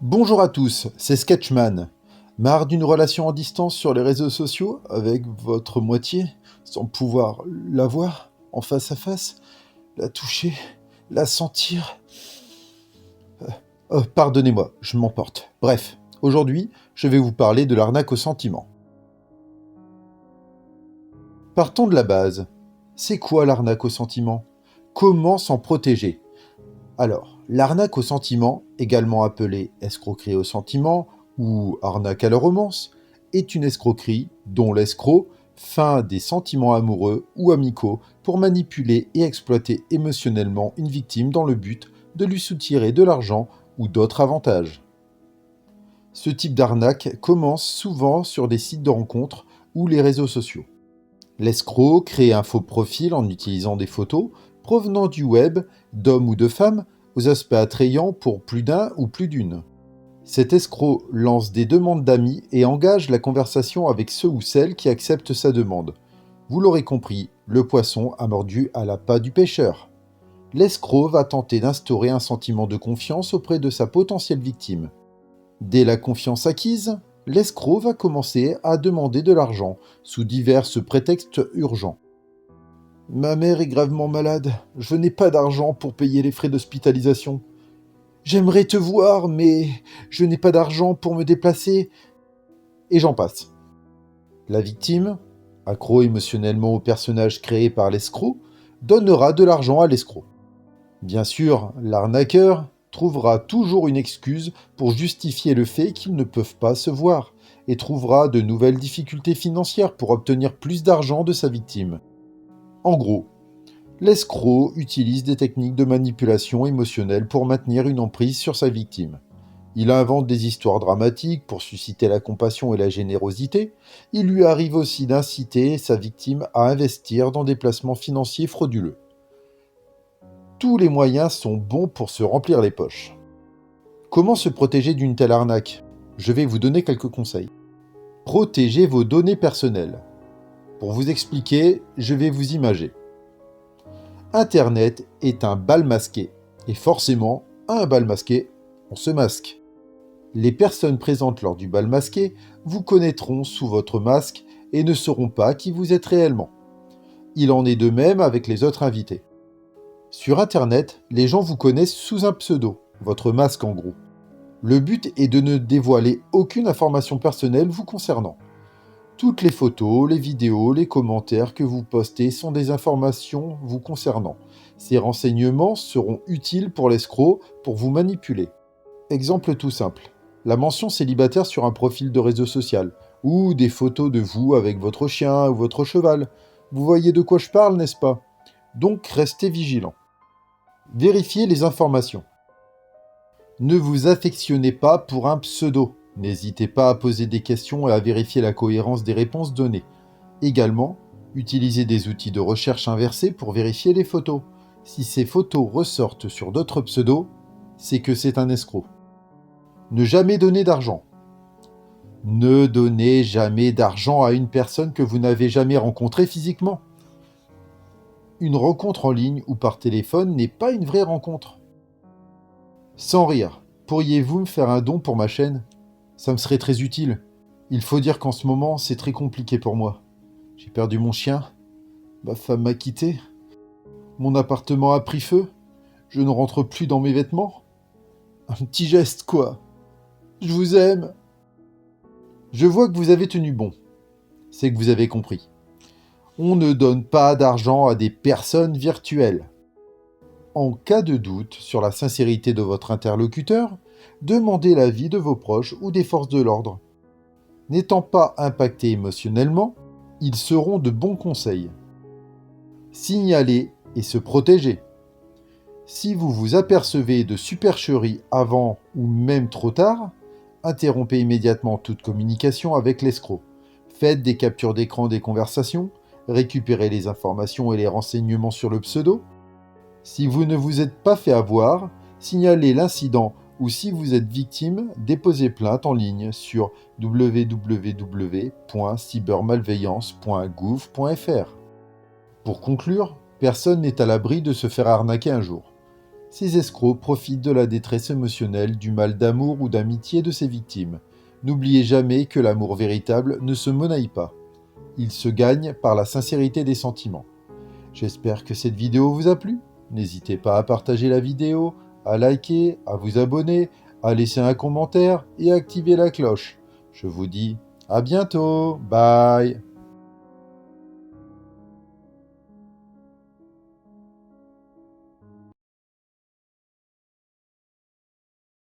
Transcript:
Bonjour à tous, c'est Sketchman. Marre d'une relation en distance sur les réseaux sociaux avec votre moitié, sans pouvoir la voir en face à face, la toucher, la sentir. Pardonnez-moi, je m'emporte. Bref, aujourd'hui, je vais vous parler de l'arnaque au sentiment. Partons de la base. C'est quoi l'arnaque au sentiment? Comment s'en protéger? Alors, l'arnaque au sentiment, également appelée escroquerie au sentiment ou arnaque à la romance, est une escroquerie dont l'escroc feint des sentiments amoureux ou amicaux pour manipuler et exploiter émotionnellement une victime dans le but de lui soutirer de l'argent ou d'autres avantages. Ce type d'arnaque commence souvent sur des sites de rencontres ou les réseaux sociaux. L'escroc crée un faux profil en utilisant des photos provenant du web d'hommes ou de femmes aux aspects attrayants pour plus d'un ou plus d'une. Cet escroc lance des demandes d'amis et engage la conversation avec ceux ou celles qui acceptent sa demande. Vous l'aurez compris, le poisson a mordu à l'appât du pêcheur. L'escroc va tenter d'instaurer un sentiment de confiance auprès de sa potentielle victime. Dès la confiance acquise, l'escroc va commencer à demander de l'argent sous divers prétextes urgents. Ma mère est gravement malade, je n'ai pas d'argent pour payer les frais d'hospitalisation. J'aimerais te voir, mais je n'ai pas d'argent pour me déplacer. Et j'en passe. La victime, accro émotionnellement au personnage créé par l'escroc, donnera de l'argent à l'escroc. Bien sûr, l'arnaqueur trouvera toujours une excuse pour justifier le fait qu'ils ne peuvent pas se voir et trouvera de nouvelles difficultés financières pour obtenir plus d'argent de sa victime. En gros, l'escroc utilise des techniques de manipulation émotionnelle pour maintenir une emprise sur sa victime. Il invente des histoires dramatiques pour susciter la compassion et la générosité. Il lui arrive aussi d'inciter sa victime à investir dans des placements financiers frauduleux. Tous les moyens sont bons pour se remplir les poches. Comment se protéger d'une telle arnaque? Je vais vous donner quelques conseils. Protégez vos données personnelles. Pour vous expliquer, je vais vous imager. Internet est un bal masqué. Et forcément, à un bal masqué, on se masque. Les personnes présentes lors du bal masqué vous connaîtront sous votre masque et ne sauront pas qui vous êtes réellement. Il en est de même avec les autres invités. Sur Internet, les gens vous connaissent sous un pseudo, votre masque en gros. Le but est de ne dévoiler aucune information personnelle vous concernant. Toutes les photos, les vidéos, les commentaires que vous postez sont des informations vous concernant. Ces renseignements seront utiles pour l'escroc pour vous manipuler. Exemple tout simple. La mention célibataire sur un profil de réseau social, ou des photos de vous avec votre chien ou votre cheval. Vous voyez de quoi je parle, n'est-ce pas? Donc restez vigilant. Vérifiez les informations. Ne vous affectionnez pas pour un pseudo. N'hésitez pas à poser des questions et à vérifier la cohérence des réponses données. Également, utilisez des outils de recherche inversés pour vérifier les photos. Si ces photos ressortent sur d'autres pseudos, c'est que c'est un escroc. Ne jamais donner d'argent. Ne donnez jamais d'argent à une personne que vous n'avez jamais rencontrée physiquement. Une rencontre en ligne ou par téléphone n'est pas une vraie rencontre. Sans rire, pourriez-vous me faire un don pour ma chaîne? Ça me serait très utile. Il faut dire qu'en ce moment, c'est très compliqué pour moi. J'ai perdu mon chien, ma femme m'a quitté, mon appartement a pris feu, je ne rentre plus dans mes vêtements. Un petit geste, quoi. Je vous aime. Je vois que vous avez tenu bon. C'est que vous avez compris. On ne donne pas d'argent à des personnes virtuelles. En cas de doute sur la sincérité de votre interlocuteur, demandez l'avis de vos proches ou des forces de l'ordre. N'étant pas impactés émotionnellement, ils seront de bons conseils. Signaler et se protéger. Si vous vous apercevez de supercheries avant ou même trop tard, interrompez immédiatement toute communication avec l'escroc. Faites des captures d'écran des conversations, récupérez les informations et les renseignements sur le pseudo. Si vous ne vous êtes pas fait avoir, signalez l'incident ou si vous êtes victime, déposez plainte en ligne sur www.cybermalveillance.gouv.fr. Pour conclure, personne n'est à l'abri de se faire arnaquer un jour. Ces escrocs profitent de la détresse émotionnelle, du mal d'amour ou d'amitié de ses victimes. N'oubliez jamais que l'amour véritable ne se monnaie pas. Il se gagne par la sincérité des sentiments. J'espère que cette vidéo vous a plu. N'hésitez pas à partager la vidéo, à liker, à vous abonner, à laisser un commentaire et à activer la cloche. Je vous dis à bientôt. Bye.